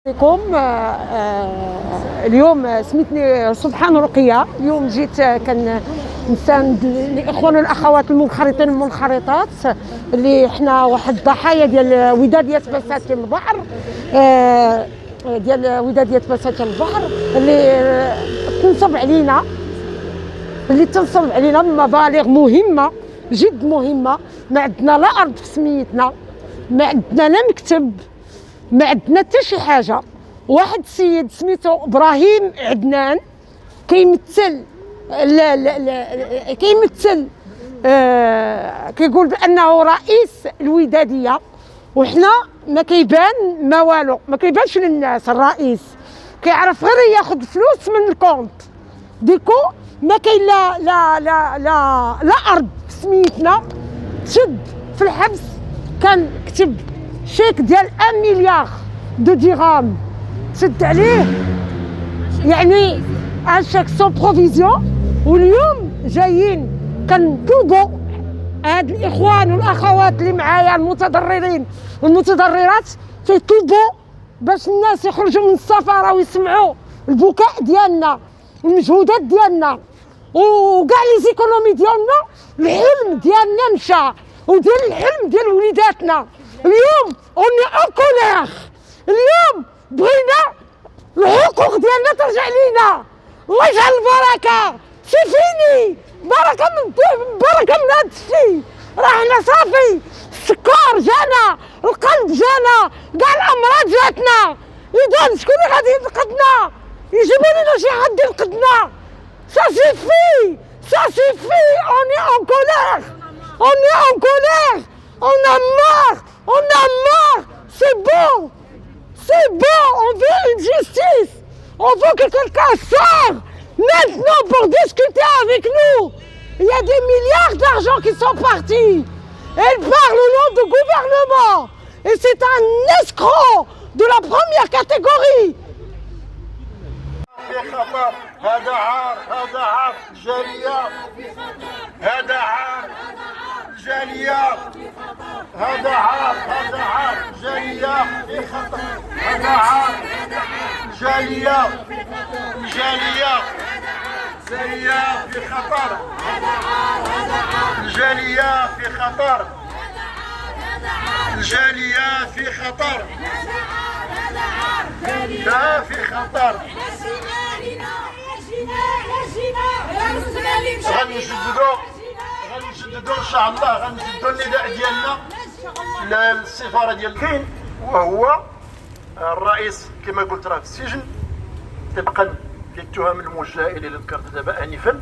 عليكم. اليوم سميتني سبحان رقية. اليوم جيت كنساند الاخوان والاخوات المنخرطين والمنخرطات اللي حنا واحد الضحايا ديال ودادية بساتين البحر، ديال ودادية بساتين البحر اللي تنصب علينا بمبالغ مهمة جد مهمة. ما عندنا لا ارض في سميتنا، ما عندنا لا مكتب، ما عندنا حتى شي حاجه. واحد السيد سميتو ابراهيم عدنان كيمثل كيقول بانه رئيس الوداديه، وحنا ما كيبان ما والو، ما كيبانش للناس. الرئيس كيعرف غير ياخذ فلوس من الكونت ديكو. ما كاين لا ارض في سميتنا. تشد في الحبس كان كتب شيك ديال 1 مليار دو درهم، تشد عليه يعني ان شيك سون بروفيزيون. واليوم جايين كنطلبوا هاد الاخوان والاخوات اللي معايا المتضررين والمتضررات تيطلبوا باش الناس يخرجوا من السفاره ويسمعوا البكاء ديالنا والمجهودات ديالنا وكاع لي زيكونومي ديالنا. الحلم ديالنا مشى، وديال الحلم ديال وليداتنا. اليوم اوني ان كولير، اليوم بغينا الحقوق ديالنا ترجع لينا. الله يجعل البركه. سي فيني، بركه من هاد الشيء. راه حنا صافي السكر جانا، القلب جانا، كاع الامراض جاتنا. اذا شكون اللي غادي ينقذنا؟ يجيبوا لنا شي حد ينقذنا. Ça suffit, ça suffit, on est en colère, on a marre, c'est bon, on veut une justice, on veut que quelqu'un sorte maintenant pour discuter avec nous. Il y a des milliards d'argent qui sont partis, elle parle au nom du gouvernement, et c'est un escroc de la première catégorie. في خطر. هذا عار الجالية، هذا عار الجالية، هذا عار الجالية في خطر. هذا عار الجالية في خطر. الجالية في خطر. الجالية في خطر. لا في خطر. غنجددوا ان شاء الله، غنجددوا النداء ديالنا للسفاره ديال كاين، وهو الرئيس كما قلت راه في السجن طبقا للتهم الموجهه اليه اللي ذكرت دابا انفا.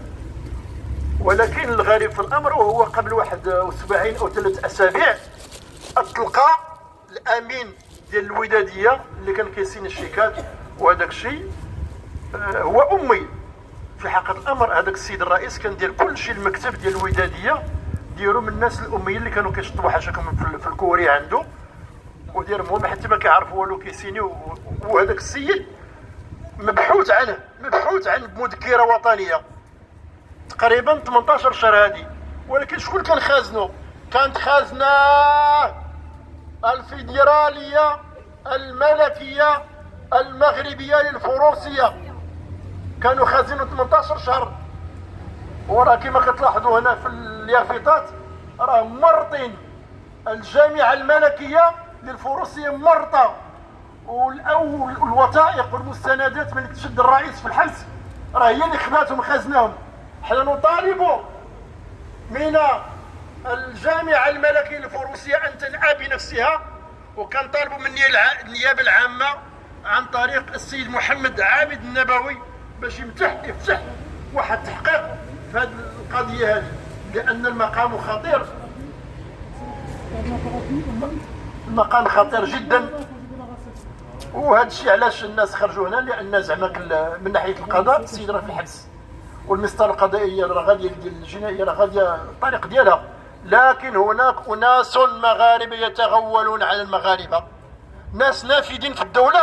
ولكن الغريب في الامر وهو قبل واحد اسبوعين او 3 اسابيع اطلق الامين ديال الوداديه اللي كان كيسين الشيكات، وهذاك الشيء هو امي في حقيقه الامر. هذاك السيد الرئيس كان دير كل شيء المكتب ديال الوداديه ديروا من الناس الاميين اللي كانوا كيشطبوا حاشاكم في الكوري عنده، وديرهم حتى ما كيعرفوا والو كيسينيو. وهذاك السيد مبحوث عنه بمذكره وطنيه تقريبا 18 شهر هذه. ولكن شكون كان خازنه؟ كانت خازنه الفيدراليه الملكيه المغربيه للفروسيه، كانوا خازنوا 18 شهر. وراه كما كتلاحظوا هنا في اليافطات راه مرطين. الجامعه الملكيه للفروسيه مرطه، والوثائق والمستندات من تشد الرئيس في الحبس راه هي اللي خداتهم خزناهم. حنا نطالب من الجامعه الملكيه للفروسيه ان تنأى بنفسها، وكنطالبوا من النيابه العامه عن طريق السيد محمد عابد النبوي باش يفتح واحد التحقيق في هذه القضيه هذه، لان المقام خطير، المقام خطير جدا. وهذا الشيء علاش الناس خرجوا هنا؟ لان زعما من ناحيه القضاء السيد راه في الحبس، والمسطره القضائيه راه غاديه ديال الجنائيه راه غاديه الطريق ديالها. لكن هناك اناس مغاربه يتغولون على المغاربه، ناس نافذين في الدوله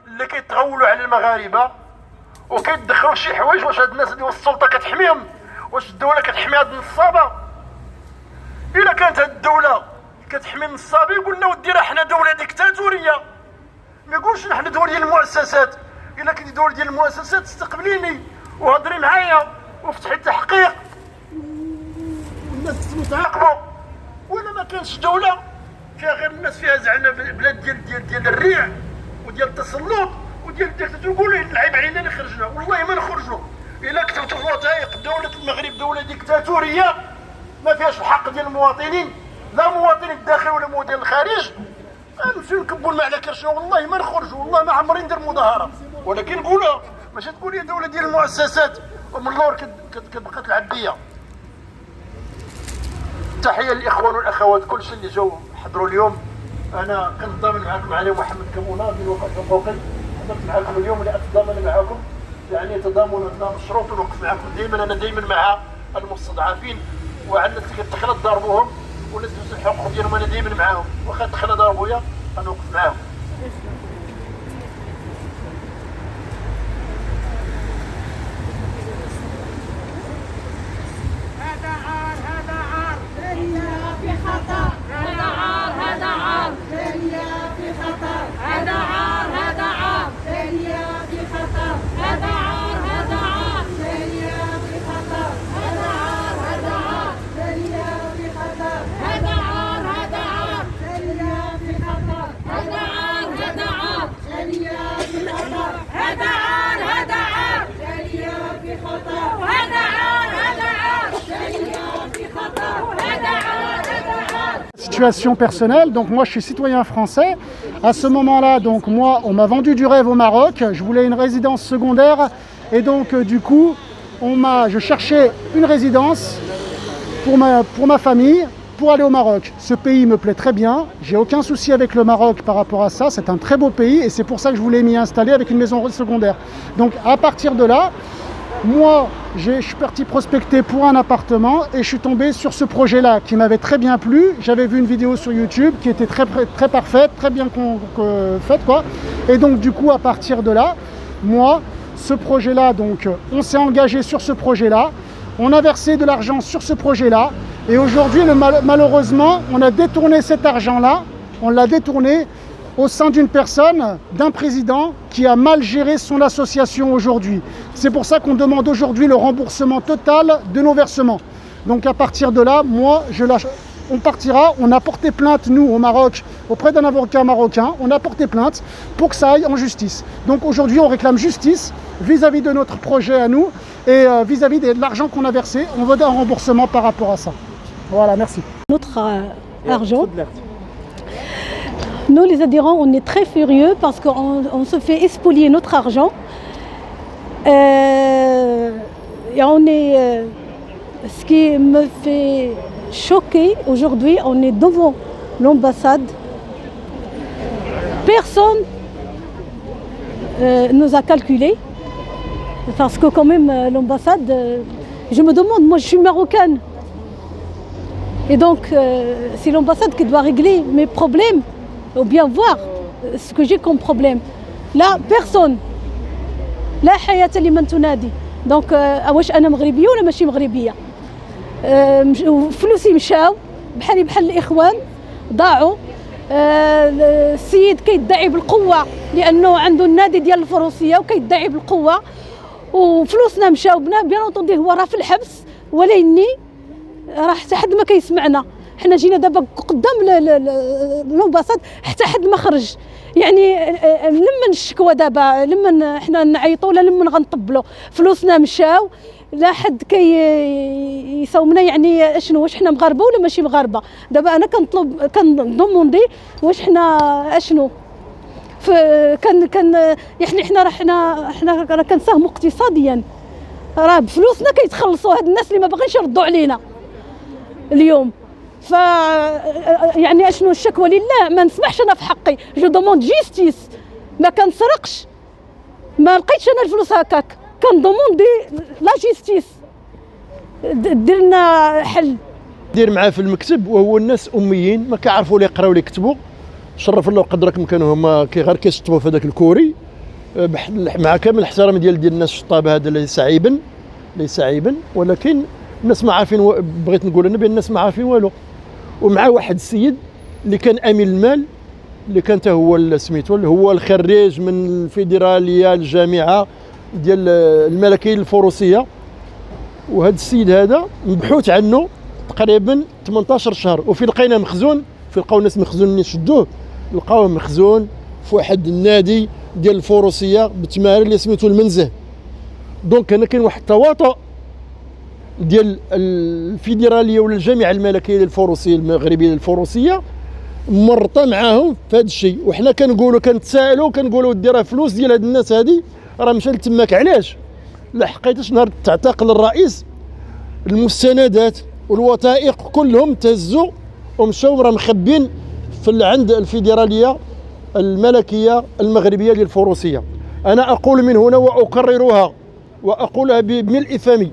اللي كيتغولوا على المغاربه وكيدخلوا شي حوايج. واش هاد الناس اللي السلطه كتحميهم؟ واش الدوله كتحمي هاد النصابه؟ الا كانت هاد الدوله كتحمي النصابين قلنا ودي راه حنا دوله ديكتاتوريه، ما يقولش نحن دول ديال المؤسسات. الا كنتي دول ديال المؤسسات استقبليني وهضري معايا وفتحي التحقيق والناس تسمو تعاقبوا. ولا ما كانش دوله فيها غير الناس فيها زعنا بلاد ديال الريع وديال التسلط وديال الديكتاتور. يقولوا العيب علينا اللي خرجنا، والله ما نخرجوا. الا كتبتوا في الوثائق دوله المغرب دوله ديكتاتوريه ما فيهاش الحق ديال المواطنين، لا مواطن الداخل ولا مواطن الخارج، نمشيو نكبوا الماء على كرشنا. والله ما نخرجوا، والله ما عمري ندير مظاهره. ولكن نقولها ماشي تقول لي دوله ديال المؤسسات ومن اللور كتبقى تلعب بيا. تحيه للاخوان والاخوات كلشي اللي جاوا حضروا اليوم. انا كنتضامن معكم علي محمد كمونه من وقت حقوقي، حضرت معكم اليوم لاتضامن معكم، يعني تضامن مشروط ونوقف معكم دائما. انا دائما مع المستضعفين وعلى الناس اللي كتخلى ضربوهم والناس اللي الحقوق ديالهم، انا دائما معاهم. واخا تخلى ضربويا غنوقف معاهم. Situation personnelle, donc moi je suis citoyen français. À ce moment-là, donc moi on m'a vendu du rêve au Maroc. Je voulais une résidence secondaire et donc du coup je cherchais une résidence pour ma famille pour aller au Maroc. Ce pays me plaît très bien, j'ai aucun souci avec le Maroc par rapport à ça. C'est un très beau pays et c'est pour ça que je voulais m'y installer avec une maison secondaire. Donc à partir de là, moi, je suis parti prospecter pour un appartement et je suis tombé sur ce projet-là qui m'avait très bien plu. J'avais vu une vidéo sur YouTube qui était très parfaite, très bien faite, quoi. Et donc du coup, à partir de là, moi, ce projet-là, donc on s'est engagé sur ce projet-là, on a versé de l'argent sur ce projet-là et aujourd'hui, malheureusement, on a détourné cet argent-là, on l'a détourné au sein d'une personne, d'un président qui a mal géré son association aujourd'hui. C'est pour ça qu'on demande aujourd'hui le remboursement total de nos versements. Donc à partir de là, moi, on partira, on a porté plainte, nous, au Maroc, auprès d'un avocat marocain, on a porté plainte pour que ça aille en justice. Donc aujourd'hui, on réclame justice vis-à-vis de notre projet à nous et vis-à-vis de l'argent qu'on a versé. On veut un remboursement par rapport à ça. Voilà, merci. Notre argent. Nous, les adhérents, on est très furieux parce qu'on se fait spolier notre argent. Et on est, ce qui me fait choquer aujourd'hui, on est devant l'ambassade. Personne nous a calculé parce que quand même l'ambassade, je me demande, moi je suis marocaine. Et donc c'est l'ambassade qui doit régler mes problèmes. Ou bien voir ce que j'ai comme problème. Là, personne. لا حياة لمن تنادي. دونك واش أنا مغربية ولا ماشي مغربية؟ فلوسي مشاو بحالي بحال الإخوان ضاعوا. السيد كيدعي بالقوة لأنه عنده النادي ديال الفروسية وكيدعي بالقوة وفلوسنا مشاو. بيان اونطوندي هو راه في الحبس ولكني راه حتى حد ما كيسمعنا. حنا جينا دابا قدام الامباساد حتى حد ما خرج. يعني لمن الشكوى دابا لمن حنا نعيطوا ولا لمن غنطبلوا فلوسنا مشاو لا حد يساومنا. يعني اشنو واش حنا مغاربه ولا ماشي مغاربه؟ دابا انا كنضموندي واش حنا اشنو كان يعني حنا راه كنساهموا اقتصاديا. راه بفلوسنا كيتخلصوا هاد الناس اللي ما باغينش يردوا علينا اليوم. ف يعني اشنو الشكوى لله ما نسمحش انا في حقي. جو دوموند جيستيس. ما كنسرقش ما لقيتش انا الفلوس هكاك كندوموندي لا جيستيس دير لنا حل. دير معاه في المكتب وهو الناس اميين ما كيعرفوا لا يقراو ولا يكتبوا. شرف الله وقدركم كانوا هما غير كيشطبوا في هذاك الكوري مع كامل الاحترام ديال الناس الشطاب. هذا ليس عيبا ولكن الناس ما عارفين. بغيت نقول انا بان الناس ما عارفين والو. ومع واحد السيد اللي كان امين المال اللي كان هو سميتو هو الخريج من الفيدراليه الجامعه ديال الملكيه الفروسيه. وهذا السيد هذا مبحوث عنه تقريبا 18 شهر، وفي لقينا مخزون، في لقاو الناس مخزون يشدوه، لقاوه مخزون في واحد النادي ديال الفروسيه بالتمارين اللي سميتو المنزه. دونك هنا كاين واحد التواطؤ ديال الفيدراليه ولا الجامعه الملكيه للفروسيه المغربيه للفروسيه مرطه معاهم في هذا الشيء. وحنا كنقولوا كنتسائلوا كنقولوا دي راه فلوس ديال هاد الناس هادي راه مشى لتماك، علاش؟ لحقيتاش نهار تعتقل الرئيس المستندات والوثائق كلهم تهزوا ومشاو راه مخبين في عند الفيدراليه الملكيه المغربيه للفروسيه. انا اقول من هنا واكررها واقولها بملء فمي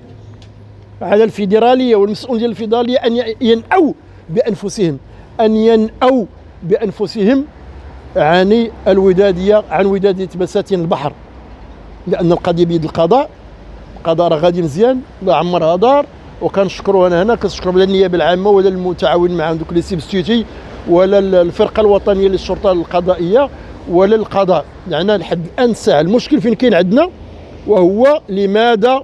على الفيدراليه والمسؤول ديال الفيدراليه ان ينأوا بانفسهم، ان ينأوا بانفسهم عن الوداديه، عن وداديه بساتين البحر، لان القضيه بيد القضاء. القضاء راه غادي مزيان، لا عمرها دار. وكنشكروا انا هنا كنشكر لا النيابه العامه ولا المتعاون معهم دوك لي سيبستيتي ولا الفرقه الوطنيه للشرطه القضائيه ولا القضاء. يعني لحد الان الساعه المشكل فين كاين عندنا، وهو لماذا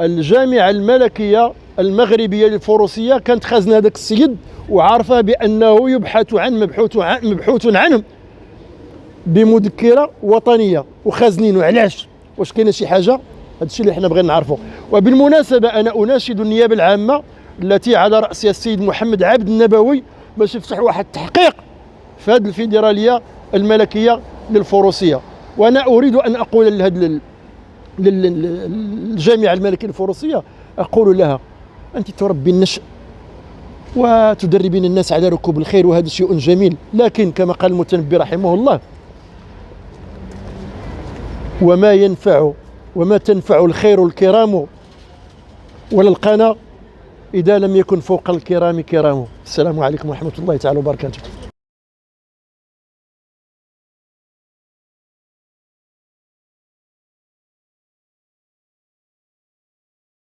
الجامعه الملكيه المغربيه للفروسيه كانت خازنه هذاك السيد وعارفه بانه يبحث عن مبحوث عنه بمذكره وطنيه وخازنينه. علاش؟ واش كاينه شي حاجه؟ هذا الشيء اللي حنا بغينا نعرفه. وبالمناسبه انا اناشد النيابه العامه التي على راسها السيد محمد عبد النبوي باش يفتح واحد التحقيق في هذه الفيدراليه الملكيه للفروسيه. وانا اريد ان اقول لهذه للجامعه الملكيه للفروسيه، اقول لها انت تربي النشء وتدربين الناس على ركوب الخير، وهذا شيء جميل، لكن كما قال المتنبي رحمه الله: وما تنفع الخير الكرام ولا القنا إذا لم يكن فوق الكرام كرام. السلام عليكم ورحمة الله تعالى وبركاته.